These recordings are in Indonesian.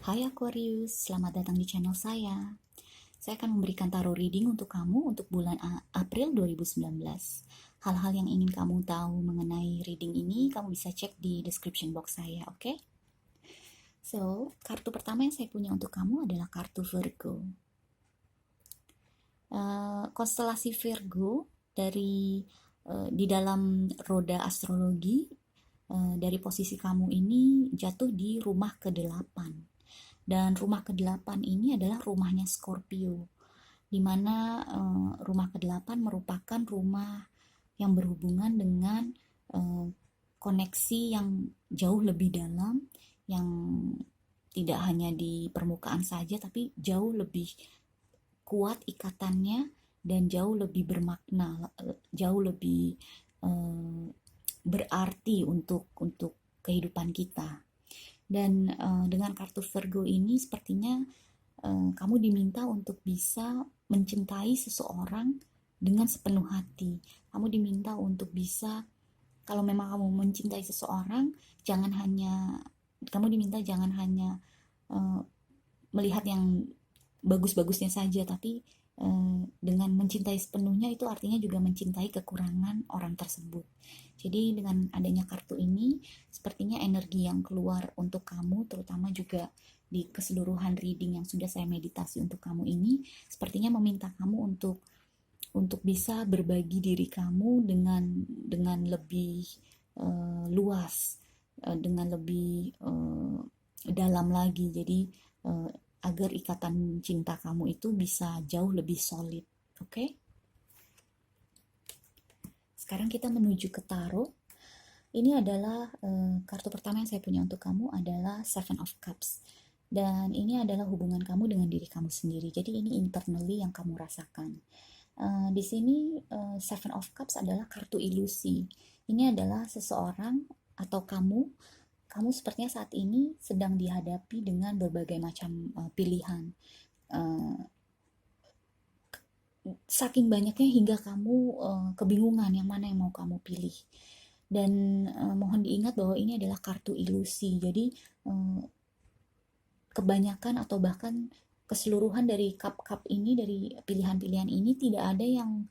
Hai Aquarius, selamat datang di channel saya. Saya akan memberikan tarot reading untuk kamu untuk bulan April 2019. Hal-hal yang ingin kamu tahu mengenai reading ini, kamu bisa cek di description box saya, oke? So, kartu pertama yang saya punya untuk kamu adalah kartu Virgo. Konstelasi Virgo di dalam roda astrologi, dari posisi kamu ini jatuh di rumah ke-8. Dan rumah ke-8 ini adalah rumahnya Scorpio, di mana rumah ke-8 merupakan rumah yang berhubungan dengan koneksi yang jauh lebih dalam, yang tidak hanya di permukaan saja, tapi jauh lebih kuat ikatannya dan jauh lebih bermakna, jauh lebih berarti untuk kehidupan kita. Dan dengan kartu Virgo ini sepertinya kamu diminta untuk bisa mencintai seseorang dengan sepenuh hati. Kamu diminta untuk bisa, kalau memang kamu mencintai seseorang, kamu diminta jangan hanya melihat yang bagus-bagusnya saja, tapi dengan mencintai sepenuhnya itu artinya juga mencintai kekurangan orang tersebut. Jadi dengan adanya kartu ini, sepertinya energi yang keluar untuk kamu, terutama juga di keseluruhan reading yang sudah saya meditasi untuk kamu ini, sepertinya meminta kamu untuk bisa berbagi diri kamu dengan lebih luas, dengan lebih dalam lagi. Jadi agar ikatan cinta kamu itu bisa jauh lebih solid. Oke? Sekarang kita menuju ke tarot. Ini adalah kartu pertama yang saya punya untuk kamu adalah Seven of Cups. Dan ini adalah hubungan kamu dengan diri kamu sendiri. Jadi ini internally yang kamu rasakan. Di sini Seven of Cups adalah kartu ilusi. Ini adalah seseorang atau kamu sepertinya saat ini sedang dihadapi dengan berbagai macam pilihan. Saking banyaknya hingga kamu kebingungan yang mana yang mau kamu pilih. Dan mohon diingat bahwa ini adalah kartu ilusi. Jadi kebanyakan atau bahkan keseluruhan dari cup-cup ini, dari pilihan-pilihan ini tidak ada yang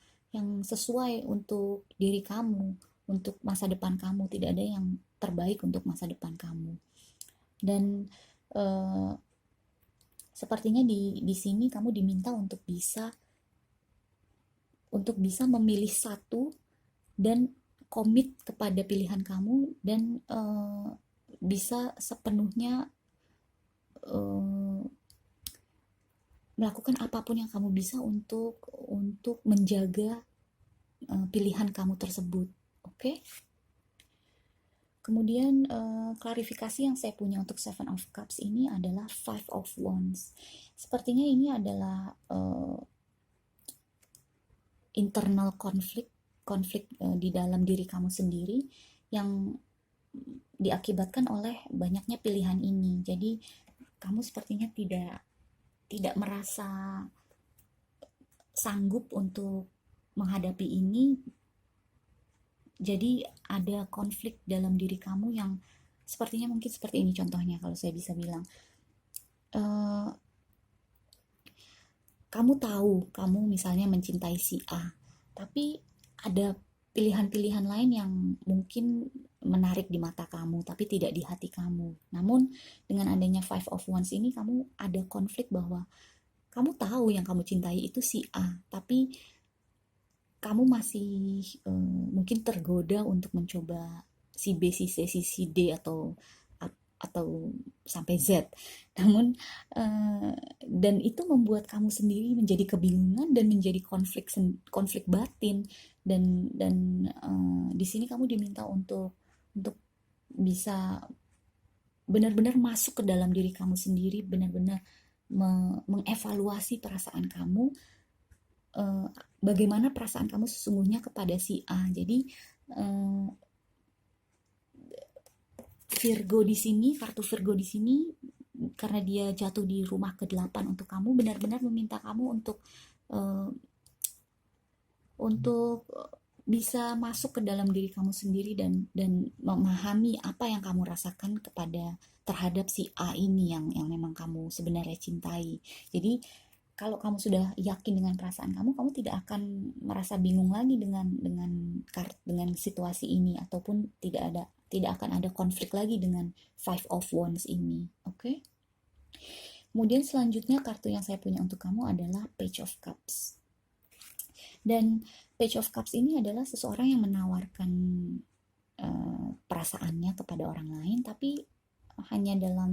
sesuai untuk diri kamu, untuk masa depan kamu, tidak ada yang terbaik untuk masa depan kamu. Dan sepertinya di sini kamu diminta untuk bisa memilih satu dan komit kepada pilihan kamu, dan bisa sepenuhnya melakukan apapun yang kamu bisa untuk menjaga pilihan kamu tersebut. Oke? Kemudian klarifikasi yang saya punya untuk Seven of Cups ini adalah Five of Wands. Sepertinya ini adalah internal konflik di dalam diri kamu sendiri yang diakibatkan oleh banyaknya pilihan ini. Jadi kamu sepertinya tidak merasa sanggup untuk menghadapi ini. Jadi ada konflik dalam diri kamu yang sepertinya mungkin seperti ini contohnya, kalau saya bisa bilang. Kamu tahu kamu misalnya mencintai si A, tapi ada pilihan-pilihan lain yang mungkin menarik di mata kamu, tapi tidak di hati kamu. Namun dengan adanya Five of Wands ini, kamu ada konflik bahwa kamu tahu yang kamu cintai itu si A, tapi kamu masih mungkin tergoda untuk mencoba si B, si C, si D, atau sampai Z. Namun dan itu membuat kamu sendiri menjadi kebingungan dan menjadi konflik batin. Dan di sini kamu diminta untuk bisa benar-benar masuk ke dalam diri kamu sendiri, benar-benar mengevaluasi perasaan kamu, bagaimana perasaan kamu sesungguhnya kepada si A. Jadi Virgo di sini, kartu Virgo di sini, karena dia jatuh di rumah ke-8 untuk kamu, benar-benar meminta kamu untuk bisa masuk ke dalam diri kamu sendiri dan memahami apa yang kamu rasakan terhadap si A ini yang memang kamu sebenarnya cintai. Jadi kalau kamu sudah yakin dengan perasaan kamu, kamu tidak akan merasa bingung lagi dengan situasi ini, ataupun tidak akan ada konflik lagi dengan Five of Wands ini. Oke? Kemudian selanjutnya kartu yang saya punya untuk kamu adalah Page of Cups. Dan Page of Cups ini adalah seseorang yang menawarkan perasaannya kepada orang lain, tapi hanya dalam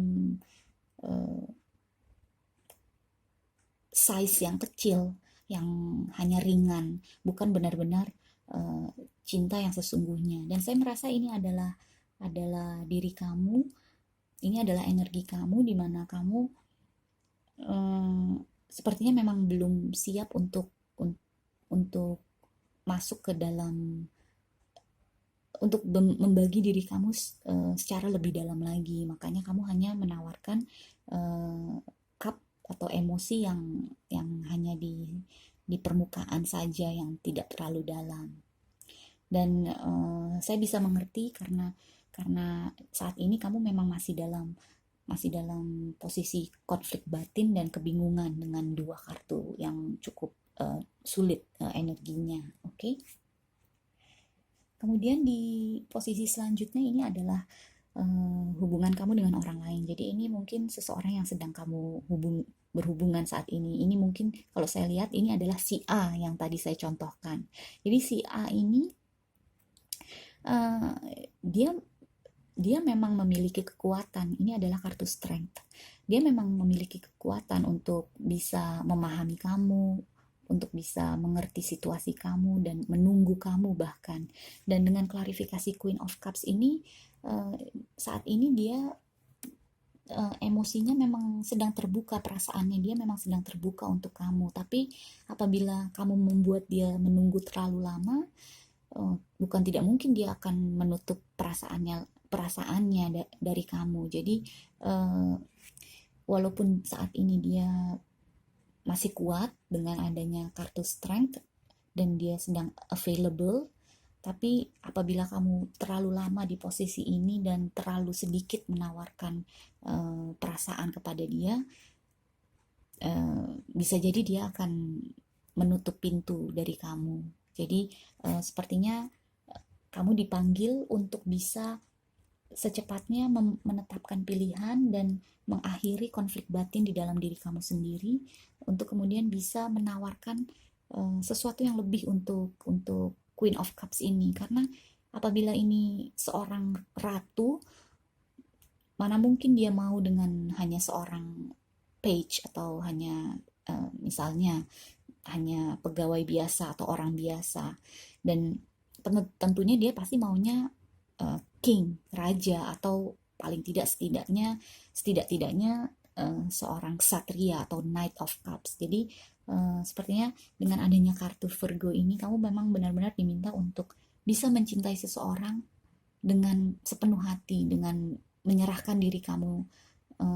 size yang kecil, yang hanya ringan, bukan benar-benar cinta yang sesungguhnya. Dan saya merasa ini adalah diri kamu, ini adalah energi kamu, di mana kamu sepertinya memang belum siap untuk masuk ke dalam, untuk membagi diri kamu secara lebih dalam lagi. Makanya kamu hanya menawarkan cup atau emosi yang hanya di permukaan saja, yang tidak terlalu dalam. Dan saya bisa mengerti karena saat ini kamu memang masih dalam posisi konflik batin dan kebingungan dengan dua kartu yang cukup sulit energinya. Oke? Kemudian di posisi selanjutnya ini adalah hubungan kamu dengan orang lain. Jadi ini mungkin seseorang yang sedang kamu berhubungan saat ini. Ini mungkin kalau saya lihat ini adalah si A yang tadi saya contohkan. Jadi si A ini dia memang memiliki kekuatan. Ini adalah kartu strength. Dia memang memiliki kekuatan untuk bisa memahami kamu, untuk bisa mengerti situasi kamu dan menunggu kamu bahkan. Dan dengan klarifikasi Queen of Cups ini, saat ini dia emosinya memang sedang terbuka, perasaannya dia memang sedang terbuka untuk kamu. Tapi apabila kamu membuat dia menunggu terlalu lama, bukan tidak mungkin dia akan menutup perasaannya dari kamu. Jadi walaupun saat ini dia masih kuat dengan adanya kartu strength dan dia sedang available, tapi apabila kamu terlalu lama di posisi ini dan terlalu sedikit menawarkan perasaan kepada dia, bisa jadi dia akan menutup pintu dari kamu. Jadi sepertinya kamu dipanggil untuk bisa secepatnya menetapkan pilihan dan mengakhiri konflik batin di dalam diri kamu sendiri, untuk kemudian bisa menawarkan sesuatu yang lebih untuk Queen of Cups ini. Karena apabila ini seorang ratu, mana mungkin dia mau dengan hanya seorang page atau hanya misalnya hanya pegawai biasa atau orang biasa. Dan tentunya dia pasti maunya king, raja, atau paling setidaknya seorang ksatria atau knight of cups. Jadi sepertinya dengan adanya kartu Virgo ini, kamu memang benar-benar diminta untuk bisa mencintai seseorang dengan sepenuh hati, dengan menyerahkan diri kamu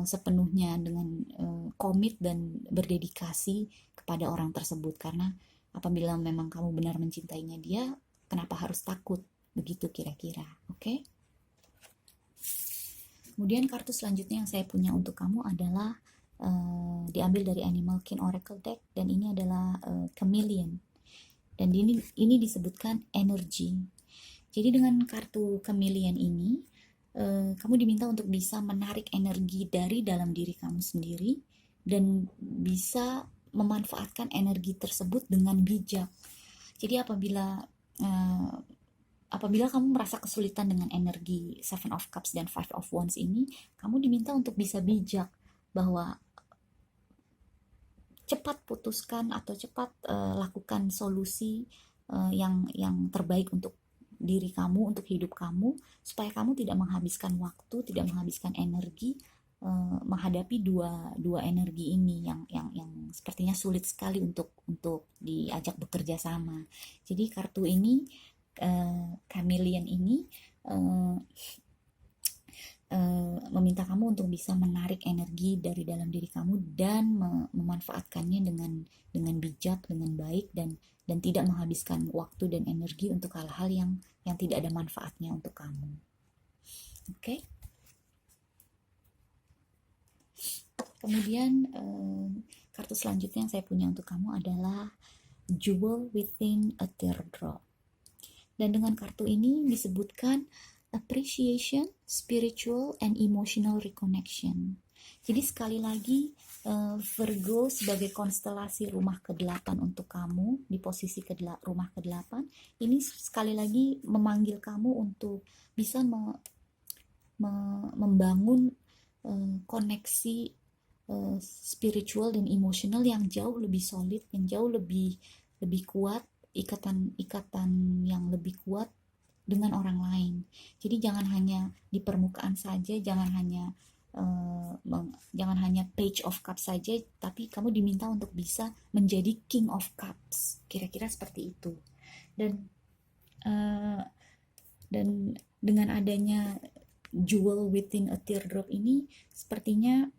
sepenuhnya, dengan komit dan berdedikasi kepada orang tersebut. Karena apabila memang kamu benar mencintainya dia, kenapa harus takut? Begitu kira-kira. Oke? Kemudian kartu selanjutnya yang saya punya untuk kamu adalah diambil dari Animal King Oracle Deck, dan ini adalah Chameleon. Dan ini disebutkan energy. Jadi dengan kartu Chameleon ini, kamu diminta untuk bisa menarik energi dari dalam diri kamu sendiri dan bisa memanfaatkan energi tersebut dengan bijak. Jadi apabila kamu merasa kesulitan dengan energi Seven of Cups dan Five of Wands ini, kamu diminta untuk bisa bijak, bahwa cepat putuskan atau cepat lakukan solusi yang terbaik untuk diri kamu, untuk hidup kamu, supaya kamu tidak menghabiskan waktu, tidak menghabiskan energi menghadapi dua energi ini yang sepertinya sulit sekali untuk diajak bekerja sama. Jadi kartu ini, Chameleon ini, meminta kamu untuk bisa menarik energi dari dalam diri kamu dan memanfaatkannya dengan bijak, dengan baik, dan tidak menghabiskan waktu dan energi untuk hal-hal yang tidak ada manfaatnya untuk kamu. Oke? Kemudian kartu selanjutnya yang saya punya untuk kamu adalah Jewel Within a Teardrop. Dan dengan kartu ini disebutkan appreciation, spiritual, and emotional reconnection. Jadi sekali lagi Virgo sebagai konstelasi rumah ke-8 untuk kamu di posisi rumah ke-8 ini sekali lagi memanggil kamu untuk bisa membangun koneksi spiritual dan emosional yang jauh lebih solid, yang jauh lebih kuat, ikatan yang lebih kuat dengan orang lain. Jadi jangan hanya di permukaan saja, jangan hanya page of cups saja, tapi kamu diminta untuk bisa menjadi king of cups. Kira-kira seperti itu. Dan dengan adanya jewel within a teardrop ini, sepertinya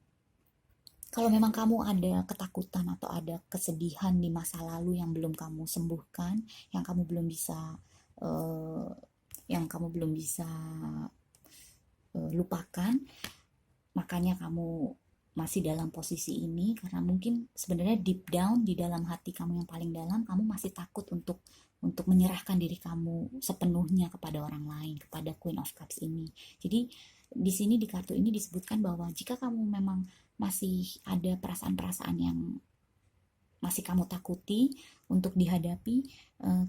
kalau memang kamu ada ketakutan atau ada kesedihan di masa lalu yang belum kamu sembuhkan, yang kamu belum bisa lupakan, makanya kamu masih dalam posisi ini karena mungkin sebenarnya deep down di dalam hati kamu yang paling dalam, kamu masih takut untuk menyerahkan diri kamu sepenuhnya kepada orang lain, kepada Queen of Cups ini. Jadi di sini di kartu ini disebutkan bahwa jika kamu memang masih ada perasaan-perasaan yang masih kamu takuti untuk dihadapi,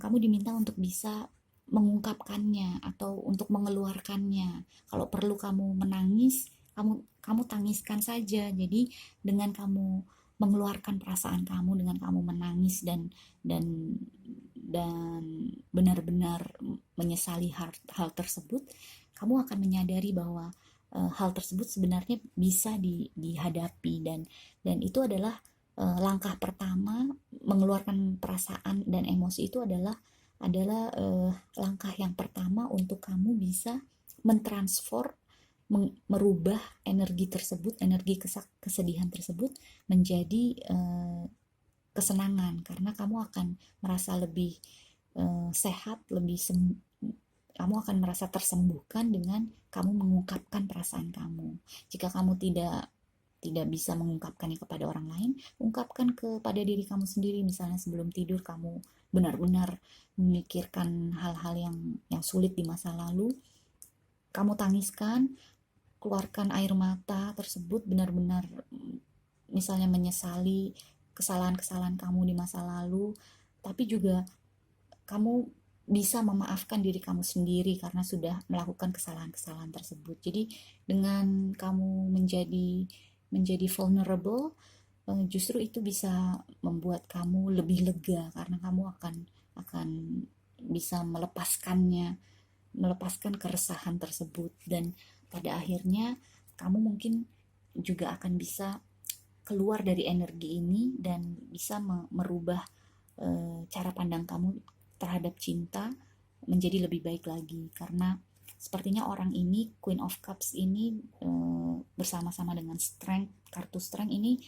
kamu diminta untuk bisa mengungkapkannya atau untuk mengeluarkannya. Kalau perlu kamu menangis, kamu tangiskan saja. Jadi dengan kamu mengeluarkan perasaan kamu, dengan kamu menangis dan benar-benar menyesali hal tersebut, kamu akan menyadari bahwa hal tersebut sebenarnya bisa dihadapi, dan itu adalah langkah pertama. Mengeluarkan perasaan dan emosi itu adalah langkah yang pertama untuk kamu bisa mentransfer, merubah energi tersebut, energi kesedihan tersebut menjadi kesenangan, karena kamu akan merasa lebih sehat, kamu akan merasa tersembuhkan dengan kamu mengungkapkan perasaan kamu. Jika kamu tidak bisa mengungkapkannya kepada orang lain, ungkapkan kepada diri kamu sendiri. Misalnya sebelum tidur kamu benar-benar memikirkan hal-hal yang sulit di masa lalu, kamu tangiskan, keluarkan air mata tersebut, benar-benar misalnya menyesali kesalahan-kesalahan kamu di masa lalu, tapi juga kamu bisa memaafkan diri kamu sendiri karena sudah melakukan kesalahan-kesalahan tersebut. Jadi dengan kamu menjadi vulnerable, justru itu bisa membuat kamu lebih lega karena kamu akan bisa melepaskan keresahan tersebut, dan pada akhirnya kamu mungkin juga akan bisa keluar dari energi ini dan bisa merubah cara pandang kamu terhadap cinta menjadi lebih baik lagi, karena sepertinya orang ini, Queen of Cups ini, bersama-sama dengan Strength, kartu Strength ini,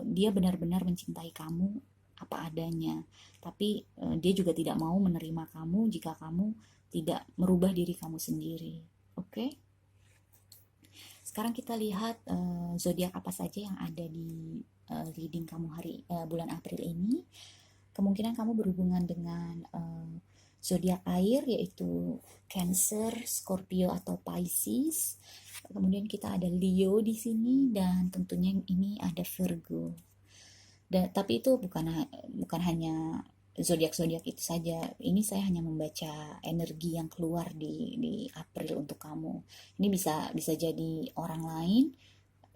dia benar-benar mencintai kamu apa adanya, tapi dia juga tidak mau menerima kamu jika kamu tidak merubah diri kamu sendiri. Oke? Sekarang kita lihat zodiak apa saja yang ada di reading kamu bulan April ini. Kemungkinan kamu berhubungan dengan zodiak air, yaitu Cancer, Scorpio atau Pisces. Kemudian kita ada Leo di sini, dan tentunya ini ada Virgo. Tapi itu bukan hanya zodiak-zodiak itu saja. Ini saya hanya membaca energi yang keluar di April untuk kamu. Ini bisa jadi orang lain,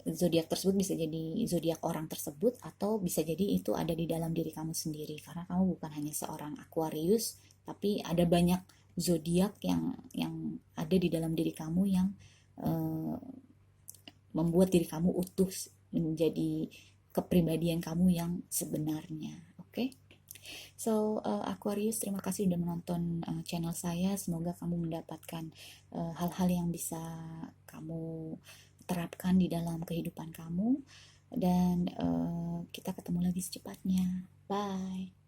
zodiak tersebut bisa jadi zodiak orang tersebut, atau bisa jadi itu ada di dalam diri kamu sendiri, karena kamu bukan hanya seorang Aquarius, tapi ada banyak zodiak yang ada di dalam diri kamu yang membuat diri kamu utuh menjadi kepribadian kamu yang sebenarnya. Oke? Aquarius, terima kasih udah menonton channel saya. Semoga kamu mendapatkan hal-hal yang bisa kamu terapkan di dalam kehidupan kamu. Dan kita ketemu lagi secepatnya. Bye.